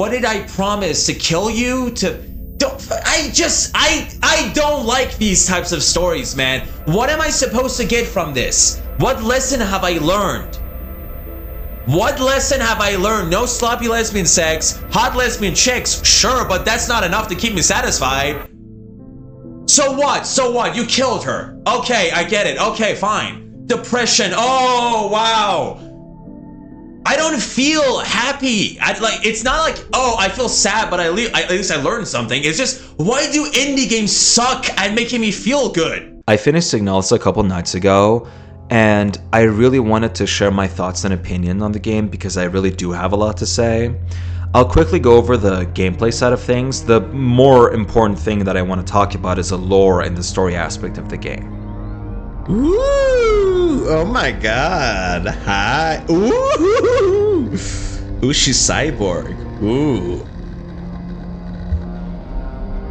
What did I promise? To kill you? I don't like these types of stories, man. What am I supposed to get from this? What lesson have I learned? What lesson have I learned? No sloppy lesbian sex, hot lesbian chicks, sure, but that's not enough to keep me satisfied. So what? So what? You killed her. Okay, I get it. Okay, fine. Depression. Oh, wow. I don't feel happy. It's not like, oh, I feel sad, but at least I learned something. It's just, why do indie games suck at making me feel good? I finished Signalis a couple nights ago, and I really wanted to share my thoughts and opinion on the game because I really do have a lot to say. I'll quickly go over the gameplay side of things. The more important thing that I want to talk about is the lore and the story aspect of the game. Ooh, oh my god. Hi. Ooh. Ooh, she's cyborg. Ooh.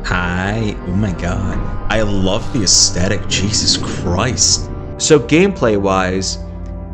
Hi. Oh my god. I love the aesthetic. Jesus Christ. So gameplay wise,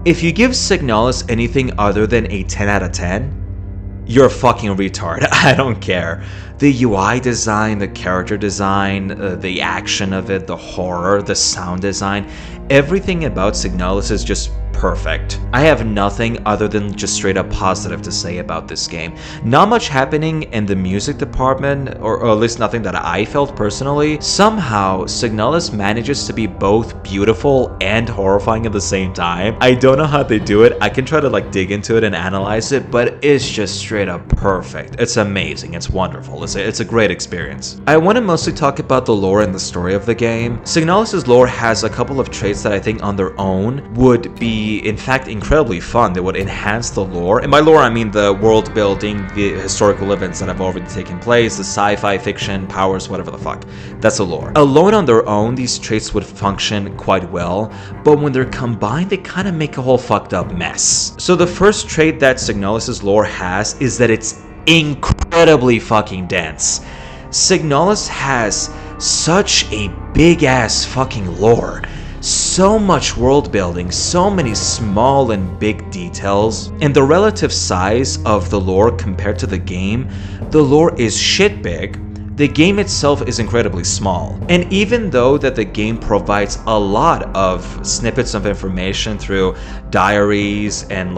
if you give Signalis anything other than a 10 out of 10, you're a fucking retard. I don't care. The UI design, the character design, the action of it, the horror, the sound design, everything about Signalis is just perfect. I have nothing other than just straight up positive to say about this game. Not much happening in the music department, or at least nothing that I felt personally. Somehow, Signalis manages to be both beautiful and horrifying at the same time. I don't know how they do it. I can try to dig into it and analyze it, but it's just straight up perfect. It's amazing. It's wonderful. It's a great experience. I want to mostly talk about the lore and the story of the game. Signalis' lore has a couple of traits that I think on their own would be in fact incredibly fun. They would enhance the lore, and by lore I mean the world building, the historical events that have already taken place, the sci-fi fiction powers, whatever the fuck. That's the lore. Alone on their own, these traits would function quite well, but when they're combined they kind of make a whole fucked up mess. So the first trait that Signalis' lore has is that it's incredibly fucking dense. Signalis has such a big ass fucking lore. So much world building, so many small and big details, and the relative size of the lore compared to the game, the lore is shit big. The game itself is incredibly small, and even though that the game provides a lot of snippets of information through diaries and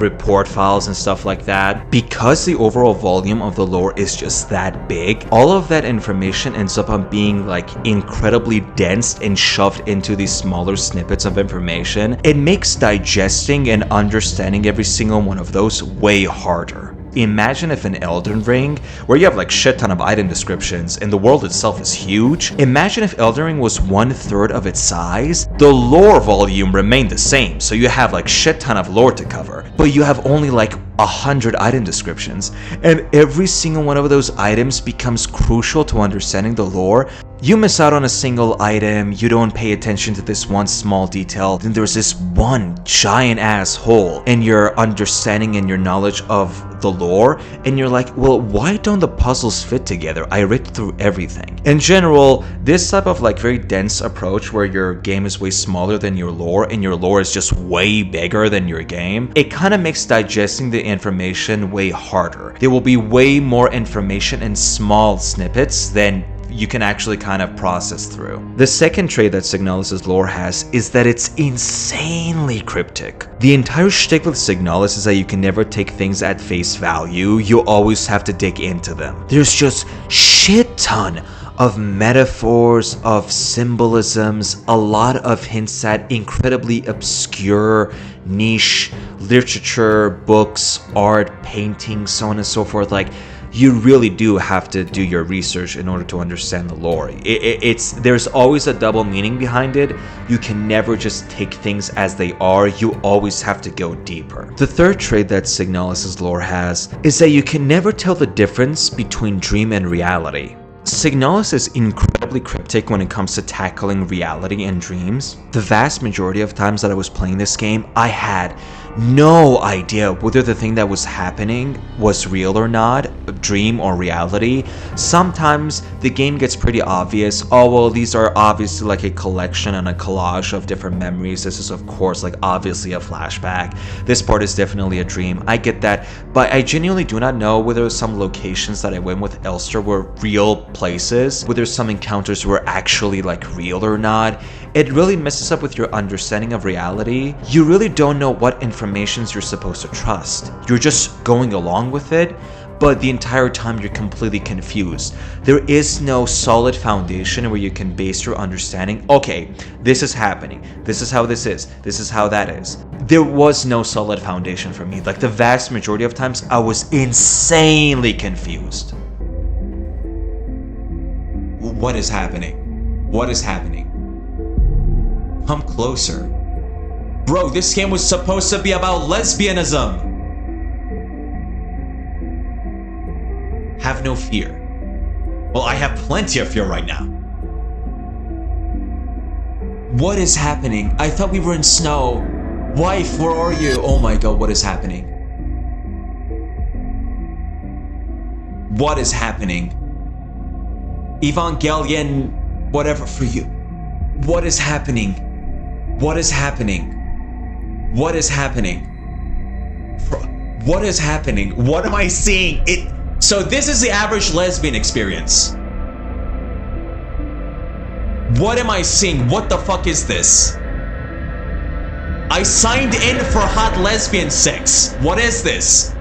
report files and stuff like that, because the overall volume of the lore is just that big, all of that information ends up on being incredibly dense and shoved into these smaller snippets of information. It makes digesting and understanding every single one of those way harder. Imagine if in Elden Ring, where you have shit ton of item descriptions and the world itself is huge, imagine if Elden Ring was 1/3 of its size. The lore volume remained the same, so you have shit ton of lore to cover, but you have only 100 item descriptions, and every single one of those items becomes crucial to understanding the lore. You miss out on a single item, you don't pay attention to this one small detail, then there's this one giant ass hole in your understanding and your knowledge of the lore, and you're like, well, why don't the puzzles fit together? I read through everything. In general, this type of very dense approach where your game is way smaller than your lore and your lore is just way bigger than your game, it kind of makes digesting the information way harder. There will be way more information in small snippets than you can actually kind of process through. The second trait that Signalis' lore has is that it's insanely cryptic. The entire shtick with Signalis is that you can never take things at face value, you always have to dig into them. There's just shit ton of metaphors, of symbolisms, a lot of hints at incredibly obscure, niche literature, books, art, paintings, so on and so forth. You really do have to do your research in order to understand the lore. There's always a double meaning behind it. You can never just take things as they are. You always have to go deeper. The third trait that Signalis' lore has is that you can never tell the difference between dream and reality. Signalis is incredibly incredibly cryptic when it comes to tackling reality and dreams. The vast majority of times that I was playing this game, I had no idea whether the thing that was happening was real or not, a dream or reality. Sometimes the game gets pretty obvious. Oh, well, these are obviously like a collection and a collage of different memories. This is, of course, like obviously a flashback. This part is definitely a dream. I get that, but I genuinely do not know whether some locations that I went with Elster were real places, whether some encounters were actually like real or not. It really messes up with your understanding of reality. You really don't know what informations you're supposed to trust. You're just going along with it, but the entire time you're completely confused. There is no solid foundation where you can base your understanding. Okay, this is happening. This is how this is. This is how that is. There was no solid foundation for me. Like the vast majority of times, I was insanely confused. What is happening? What is happening? Come closer. Bro, this game was supposed to be about lesbianism. Have no fear. Well, I have plenty of fear right now. What is happening? I thought we were in snow. Wife, where are you? Oh my god, what is happening? What is happening? Evangelion, whatever for you. What is happening? What is happening? What is happening? What is happening? What am I seeing? So this is the average lesbian experience. What am I seeing? What the fuck is this? I signed in for hot lesbian sex. What is this?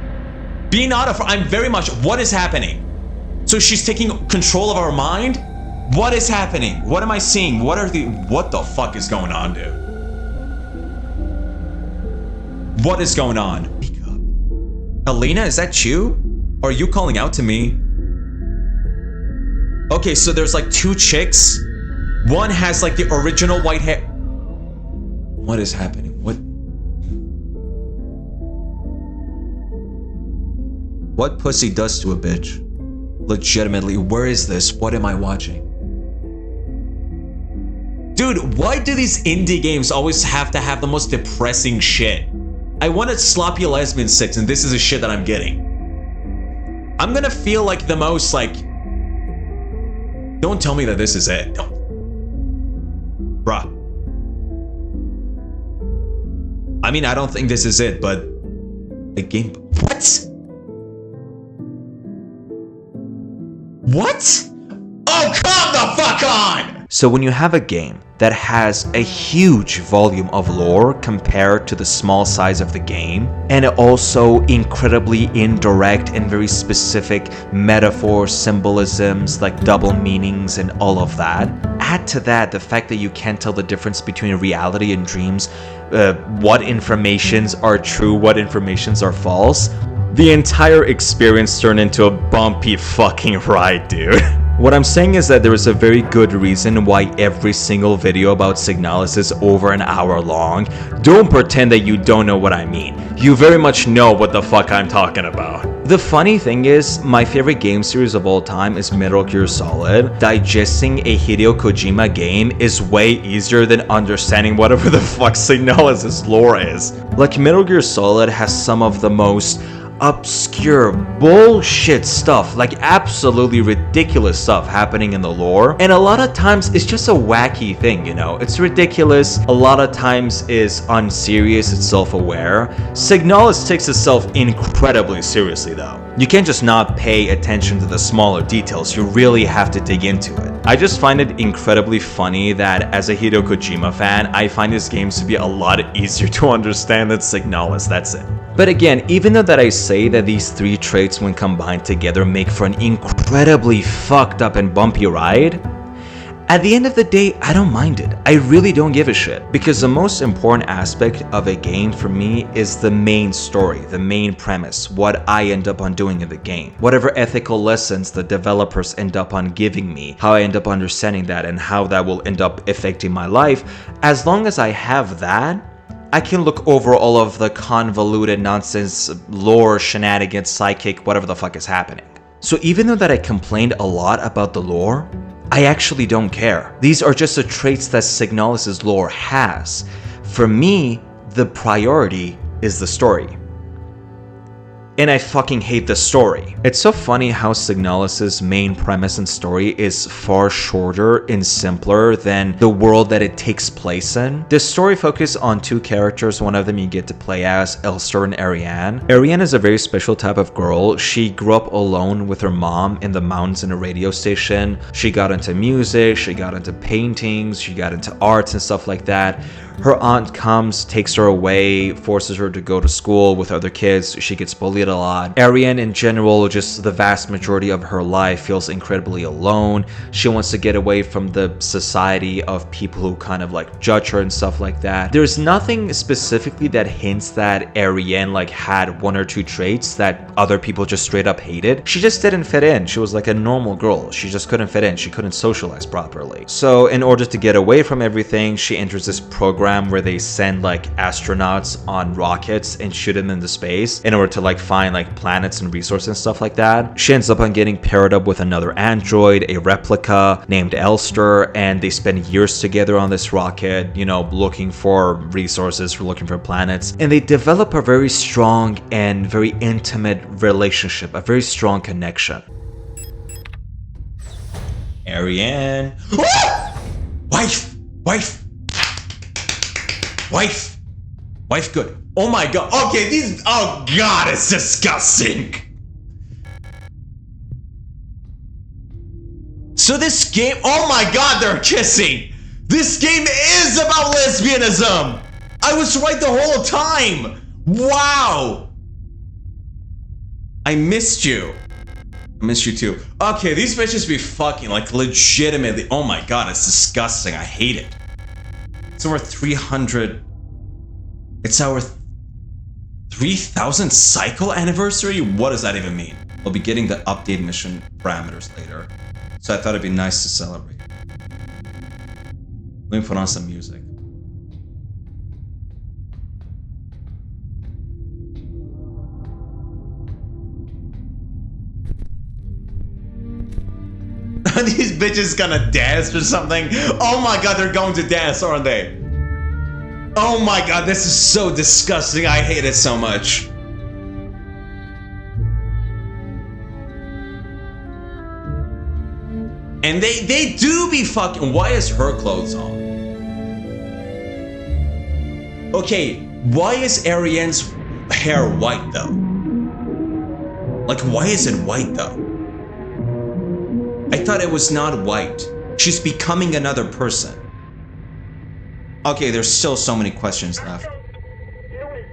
Being out of, I'm very much, what is happening? So she's taking control of our mind? What is happening? What am I seeing? What the fuck is going on, dude? What is going on? Alina, is that you? Are you calling out to me? Okay, so there's like two chicks. One has like the original white hair. What is happening? What pussy does to a bitch? Legitimately, where is this? What am I watching? Dude, why do these indie games always have to have the most depressing shit? I wanted sloppy lesbian sex, and this is the shit that I'm getting. I'm gonna feel like the most like... Don't tell me that this is it. Don't. Bruh. I mean, I don't think this is it, but... A game... What? What? Oh, come the fuck on! So when you have a game that has a huge volume of lore compared to the small size of the game, and also incredibly indirect and very specific metaphors, symbolisms, like double meanings and all of that, add to that the fact that you can't tell the difference between reality and dreams, what informations are true, what informations are false, the entire experience turned into a bumpy fucking ride, dude. What I'm saying is that there is a very good reason why every single video about Signalis is over an hour long. Don't pretend that you don't know what I mean. You very much know what the fuck I'm talking about. The funny thing is, my favorite game series of all time is Metal Gear Solid. Digesting a Hideo Kojima game is way easier than understanding whatever the fuck Signalis' lore is. Like, Metal Gear Solid has some of the most obscure bullshit stuff, like absolutely ridiculous stuff happening in the lore, and a lot of times it's just a wacky thing, you know. It's ridiculous, a lot of times is unserious, it's self-aware. Signalis takes itself incredibly seriously though. You can't just not pay attention to the smaller details, you really have to dig into it. I just find it incredibly funny that as a Hideo Kojima fan, I find his games to be a lot easier to understand than Signalis, that's it. But again, even though that I say that these three traits when combined together make for an incredibly fucked up and bumpy ride, at the end of the day, I don't mind it. I really don't give a shit. Because the most important aspect of a game for me is the main story, the main premise, what I end up on doing in the game. Whatever ethical lessons the developers end up on giving me, how I end up understanding that, and how that will end up affecting my life. As long as I have that, I can look over all of the convoluted nonsense, lore, shenanigans, psychic, whatever the fuck is happening. So even though that I complained a lot about the lore, I actually don't care. These are just the traits that Signalis' lore has. For me, the priority is the story. And I fucking hate the story. It's so funny how Signalis' main premise and story is far shorter and simpler than the world that it takes place in. The story focuses on two characters. One of them you get to play as Elster and Ariane. Ariane is a very special type of girl. She grew up alone with her mom in the mountains in a radio station. She got into music, she got into paintings, she got into arts and stuff like that. Her aunt comes, takes her away, forces her to go to school with other kids. She gets bullied a lot. Ariane in general, just the vast majority of her life, feels incredibly alone. She wants to get away from the society of people who kind of like judge her and stuff like that. There's nothing specifically that hints that Ariane like had one or two traits that other people just straight up hated. She just didn't fit in. She was like a normal girl. She just couldn't fit in. She couldn't socialize properly. So in order to get away from everything, she enters this program where they send like astronauts on rockets and shoot them into space in order to like find like planets and resources and stuff like that. She ends up on getting paired up with another android, a replica named Elster, and they spend years together on this rocket, you know, looking for resources, looking for planets, and they develop a very strong and very intimate relationship, a very strong connection. Ariane. Wife! Wife, good. Oh my god. Okay, these. Oh god, it's disgusting. So this game. Oh my god, they're kissing. This game is about lesbianism. I was right the whole time. Wow. I missed you. I missed you too. Okay, these bitches be fucking like legitimately. Oh my god, it's disgusting. I hate it. It's over 300. It's our 3000th cycle anniversary? What does that even mean? We'll be getting the update mission parameters later. So I thought it'd be nice to celebrate. Let me put on some music. Are these bitches gonna dance or something? Oh my god, they're going to dance, aren't they? Oh my god, this is so disgusting. I hate it so much. And they do be fucking. Why is her clothes on? Okay, why is Ariane's hair white though? Like, why is it white though? I thought it was not white. She's becoming another person. Okay, there's still so many questions left.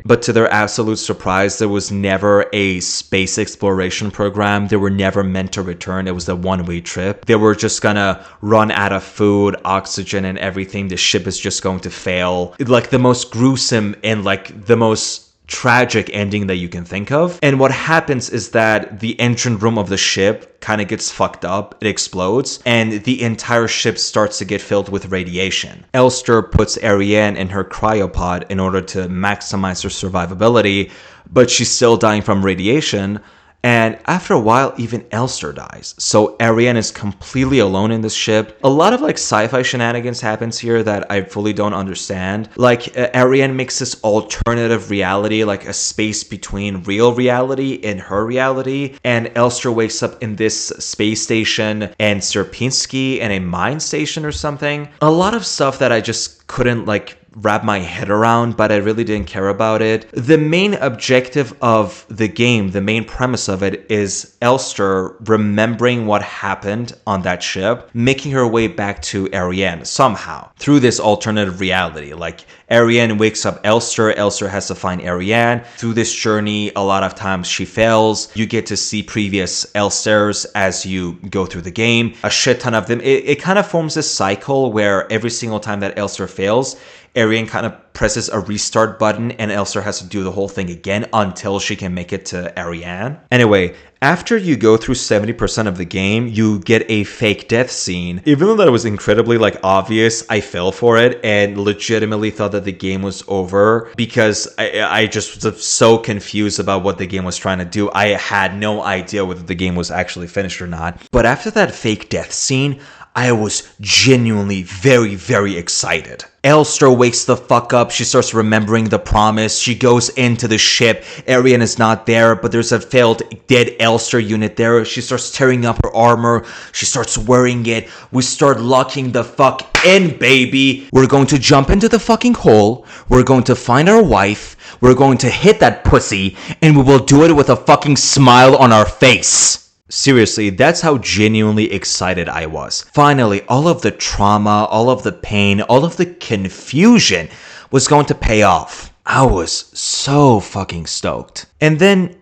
But to their absolute surprise, there was never a space exploration program. They were never meant to return. It was a one-way trip. They were just gonna run out of food, oxygen, and everything. The ship is just going to fail. Like the most gruesome and like the most tragic ending that you can think of. And what happens is that the engine room of the ship kind of gets fucked up. It explodes and the entire ship starts to get filled with radiation. Elster puts Ariane in her cryopod in order to maximize her survivability, but she's still dying from radiation. And after a while, even Elster dies. So Ariane is completely alone in this ship. A lot of like sci-fi shenanigans happens here that I fully don't understand. Like Ariane makes this alternative reality, like a space between real reality and her reality. And Elster wakes up in this space station and Sierpinski in a mine station or something. A lot of stuff that I just couldn't like wrap my head around, but I really didn't care about it. The main objective of the game, the main premise of it, is Elster remembering what happened on that ship, making her way back to Ariane somehow through this alternative reality. Like Ariane wakes up Elster has to find Ariane. Through this journey, a lot of times she fails. You get to see previous Elsters as you go through the game, a shit ton of them. It kind of forms this cycle where every single time that Elster fails, Ariane kind of presses a restart button and Elster has to do the whole thing again until she can make it to Ariane. Anyway, after you go through 70% of the game, you get a fake death scene. Even though that was incredibly like obvious, I fell for it and legitimately thought that the game was over because I just was so confused about what the game was trying to do. I had no idea whether the game was actually finished or not. But after that fake death scene, I was genuinely very, very excited. Elster wakes the fuck up. She starts remembering the promise. She goes into the ship. Ariane is not there, but there's a failed dead Elster unit there. She starts tearing up her armor. She starts wearing it. We start locking the fuck in, baby. We're going to jump into the fucking hole. We're going to find our wife. We're going to hit that pussy. And we will do it with a fucking smile on our face. Seriously, that's how genuinely excited I was. Finally, all of the trauma, all of the pain, all of the confusion was going to pay off. I was so fucking stoked. And then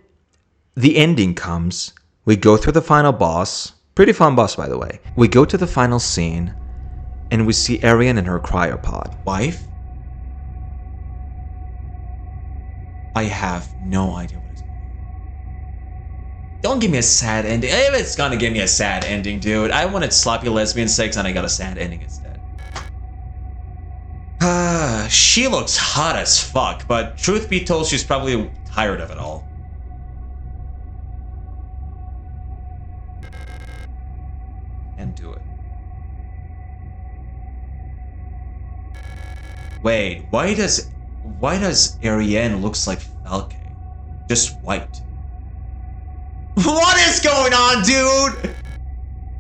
the ending comes. We go through the final boss. Pretty fun boss, by the way. We go to the final scene, and we see Ariane in her cryopod. Wife? I have no idea what is going on. Don't give me a sad ending. If it's gonna give me a sad ending, dude. I wanted sloppy lesbian sex and I got a sad ending instead. She looks hot as fuck, but truth be told, she's probably tired of it all. And do it. Wait, why does Ariane looks like Falke? Just white. What is going on, dude?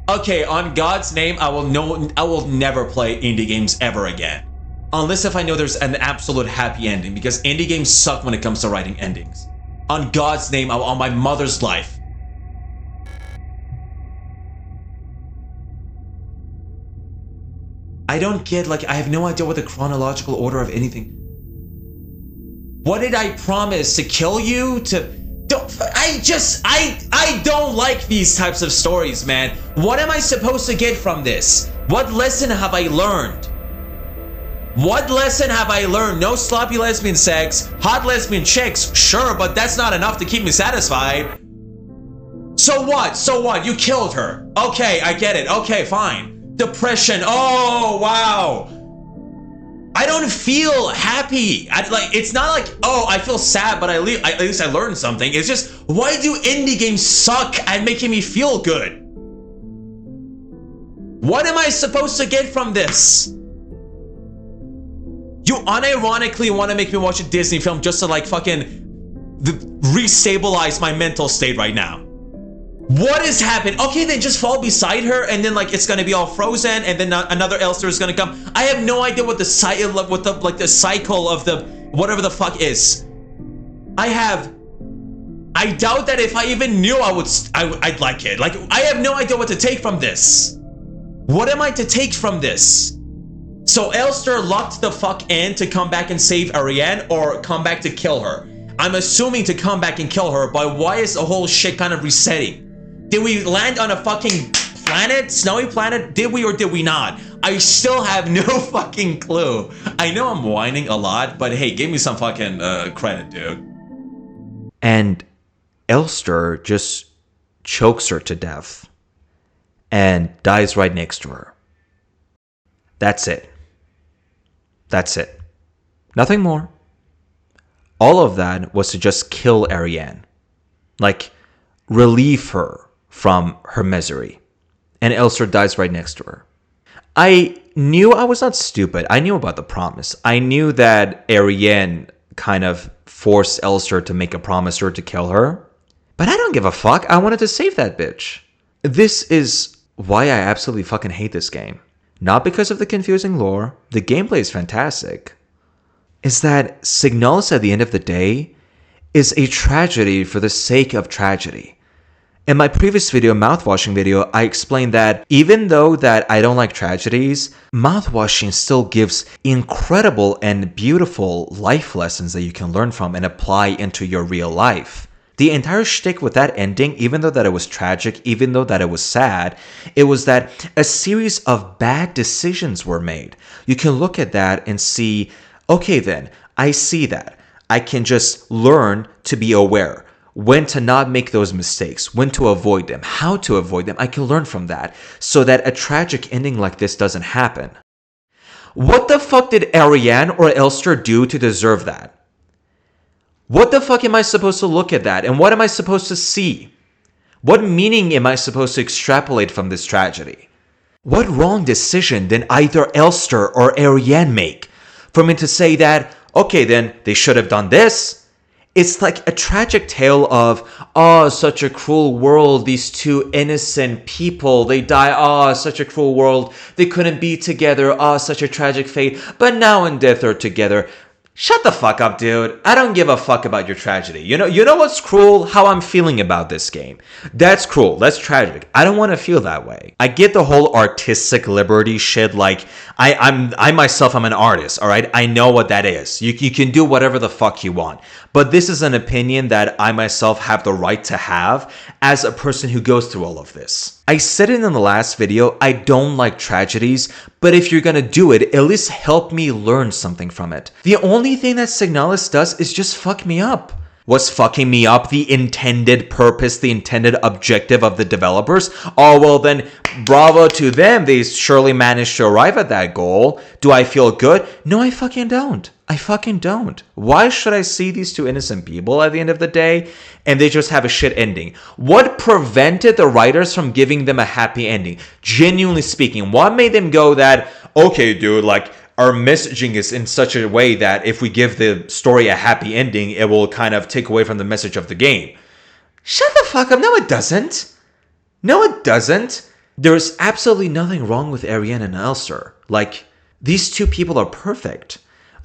Okay, on God's name, I will never play indie games ever again. Unless if I know there's an absolute happy ending, because indie games suck when it comes to writing endings. On God's name, on my mother's life. I don't get, like, I have no idea what the chronological order of anything. What did I promise? To kill you? I don't like these types of stories, man. What am I supposed to get from this? What lesson have I learned? What lesson have I learned? No sloppy lesbian sex, hot lesbian chicks, sure, but that's not enough to keep me satisfied. So what? So what? You killed her. Okay, I get it. Okay, fine. Depression. Oh, wow. I don't feel happy. It's not like, oh, I feel sad, but at least I learned something. It's just, why do indie games suck at making me feel good? What am I supposed to get from this? You unironically want to make me watch a Disney film just to like fucking restabilize my mental state right now. What has happened? Okay, then just fall beside her, and then like it's gonna be all frozen, and then another Elster is gonna come. I have no idea what the cycle of the whatever the fuck is. I doubt that if I even knew, I'd like it. Like, I have no idea what to take from this. What am I to take from this? So Elster locked the fuck in to come back and save Ariane, or come back to kill her. I'm assuming to come back and kill her, but why is the whole shit kind of resetting? Did we land on a fucking planet? Snowy planet? Did we or did we not? I still have no fucking clue. I know I'm whining a lot, but hey, give me some fucking credit, dude. And Elster just chokes her to death and dies right next to her. That's it. That's it. Nothing more. All of that was to just kill Ariane. Like, relieve her from her misery. And Elster dies right next to her. I knew I was not stupid. I knew about the promise. I knew that Ariane kind of forced Elster to make a promise to her to kill her. But I don't give a fuck. I wanted to save that bitch. This is why I absolutely fucking hate this game. Not because of the confusing lore. The gameplay is fantastic. Is that Signalis at the end of the day is a tragedy for the sake of tragedy. In my previous video, mouthwashing video, I explained that even though that I don't like tragedies, mouthwashing still gives incredible and beautiful life lessons that you can learn from and apply into your real life. The entire shtick with that ending, even though that it was tragic, even though that it was sad, it was that a series of bad decisions were made. You can look at that and see, okay then, I see that. I can just learn to be aware. When to not make those mistakes, when to avoid them, how to avoid them. I can learn from that so that a tragic ending like this doesn't happen. What the fuck did Ariane or Elster do to deserve that? What the fuck am I supposed to look at that? And what am I supposed to see? What meaning am I supposed to extrapolate from this tragedy? What wrong decision did either Elster or Ariane make for me to say that, okay, then they should have done this? It's like a tragic tale of, oh, such a cruel world, these two innocent people, they die, oh, such a cruel world, they couldn't be together, oh, such a tragic fate, but now in death they're together. Shut the fuck up, dude. I don't give a fuck about your tragedy. You know what's cruel? How I'm feeling about this game. That's cruel. That's tragic. I don't want to feel that way. I get the whole artistic liberty shit. Like, I myself, I'm an artist, all right? I know what that is. You can do whatever the fuck you want. But this is an opinion that I myself have the right to have as a person who goes through all of this. I said it in the last video, I don't like tragedies, but if you're gonna do it, at least help me learn something from it. The only thing that Signalis does is just fuck me up. Was fucking me up the intended purpose, the intended objective of the developers? Oh, well then, bravo to them. They surely managed to arrive at that goal. Do I feel good? No, I fucking don't. I fucking don't. Why should I see these two innocent people at the end of the day and they just have a shit ending? What prevented the writers from giving them a happy ending? Genuinely speaking, what made them go that, okay, dude, like, our messaging is in such a way that if we give the story a happy ending, it will kind of take away from the message of the game. Shut the fuck up. No, it doesn't. No, it doesn't. There's absolutely nothing wrong with Ariane and Elster. Like, these two people are perfect.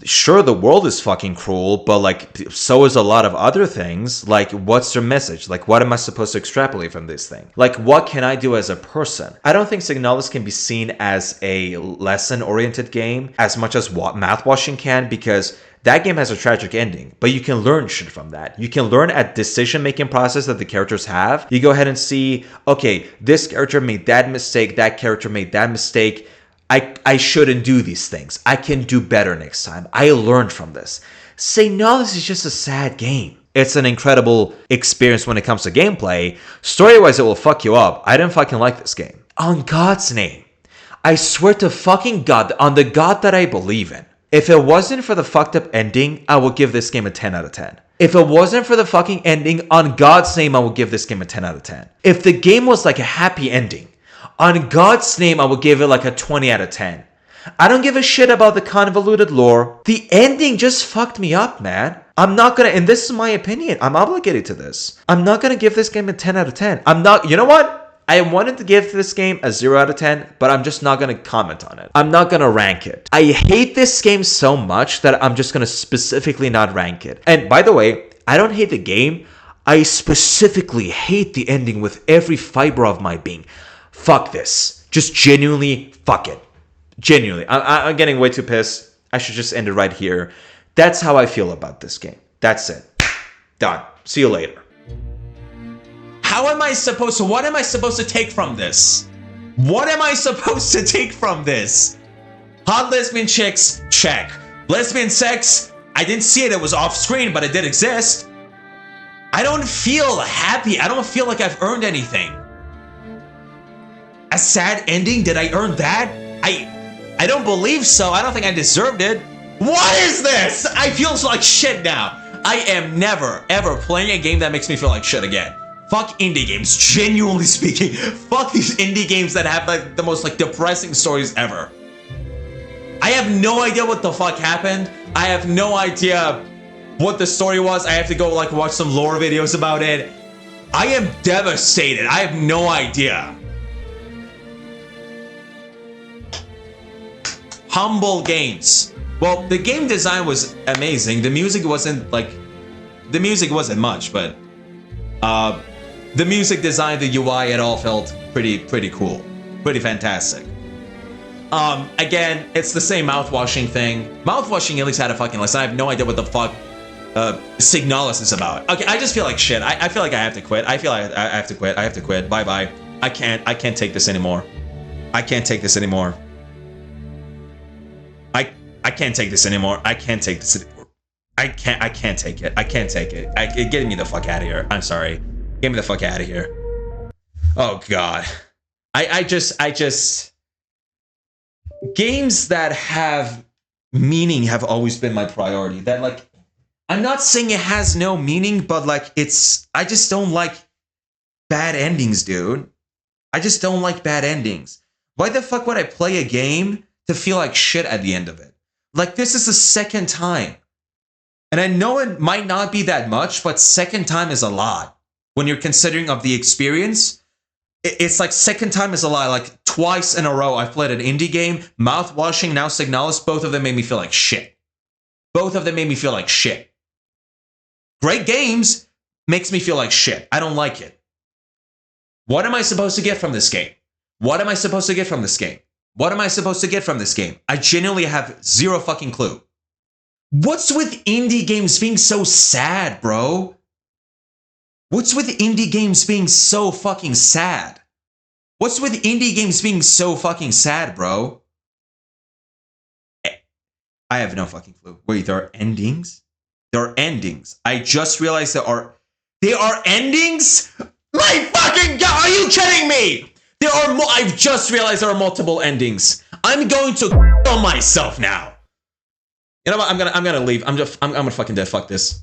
Sure, the world is fucking cruel, but like, so is a lot of other things. Like, what's their message? Like, what am I supposed to extrapolate from this thing? Like, what can I do as a person? I don't think Signalis can be seen as a lesson-oriented game as much as Math Washing can, because that game has a tragic ending, but you can learn shit from that. You can learn a decision-making process that the characters have. You go ahead and see, okay, this character made that mistake, that character made that mistake. I shouldn't do these things. I can do better next time. I learned from this. Signalis is just a sad game. It's an incredible experience when it comes to gameplay. Story-wise, it will fuck you up. I didn't fucking like this game. On God's name. I swear to fucking God, on the God that I believe in. If it wasn't for the fucked up ending, I would give this game a 10 out of 10. If it wasn't for the fucking ending, on God's name, I would give this game a 10 out of 10. If the game was like a happy ending, on God's name, I would give it like a 20 out of 10. I don't give a shit about the convoluted lore. The ending just fucked me up, man. I'm not gonna, and this is my opinion, I'm obligated to this. I'm not gonna give this game a 10 out of 10. I'm not, you know what? I wanted to give this game a 0 out of 10, but I'm just not gonna comment on it. I'm not gonna rank it. I hate this game so much that I'm just gonna specifically not rank it. And by the way, I don't hate the game. I specifically hate the ending with every fiber of my being. Fuck this. Just genuinely fuck it. Genuinely. I'm getting way too pissed. I should just end it right here. That's how I feel about this game. That's it. Done. See you later. What am I supposed to take from this? What am I supposed to take from this? Hot lesbian chicks, check. Lesbian sex, I didn't see it. It was off screen, but it did exist. I don't feel happy. I don't feel like I've earned anything. A sad ending? Did I earn that? I don't believe so. I don't think I deserved it. What is this? I feel like shit now. I am never, ever playing a game that makes me feel like shit again. Fuck indie games, genuinely speaking. Fuck these indie games that have like the most like depressing stories ever. I have no idea what the fuck happened. I have no idea what the story was. I have to go like watch some lore videos about it. I am devastated. I have no idea. Humble Games. Well, the game design was amazing. The music wasn't much, but the music design, the UI, it all felt pretty cool, pretty fantastic. Again, it's the same mouthwashing thing. Mouthwashing at least had a fucking lesson. I have no idea what the fuck Signalis is about. Okay, I just feel like shit. I feel like I have to quit. I feel like I have to quit. I have to quit. Bye bye. I can't take this anymore. I can't take this anymore. I can't take this anymore. I can't take this anymore. I can't take it. I can't take it. Get me the fuck out of here. I'm sorry. Get me the fuck out of here. Oh god. I just games that have meaning have always been my priority. That like, I'm not saying it has no meaning, but like I just don't like bad endings, dude. I just don't like bad endings. Why the fuck would I play a game to feel like shit at the end of it? Like, this is the second time. And I know it might not be that much, but second time is a lot. When you're considering of the experience, it's like second time is a lot. Like twice in a row, I've played an indie game, Mouthwashing, now Signalis. Both of them made me feel like shit. Both of them made me feel like shit. Great games, makes me feel like shit. I don't like it. What am I supposed to get from this game? What am I supposed to get from this game? What am I supposed to get from this game? I genuinely have zero fucking clue. What's with indie games being so sad, bro? What's with indie games being so fucking sad? What's with indie games being so fucking sad, bro? I have no fucking clue. Wait, there are endings? There are endings. I just realized there are endings? My fucking God, are you kidding me? I've just realized there are multiple endings. I'm going to kill myself now. You know what? I'm gonna leave. I'm gonna fucking dead. Fuck this.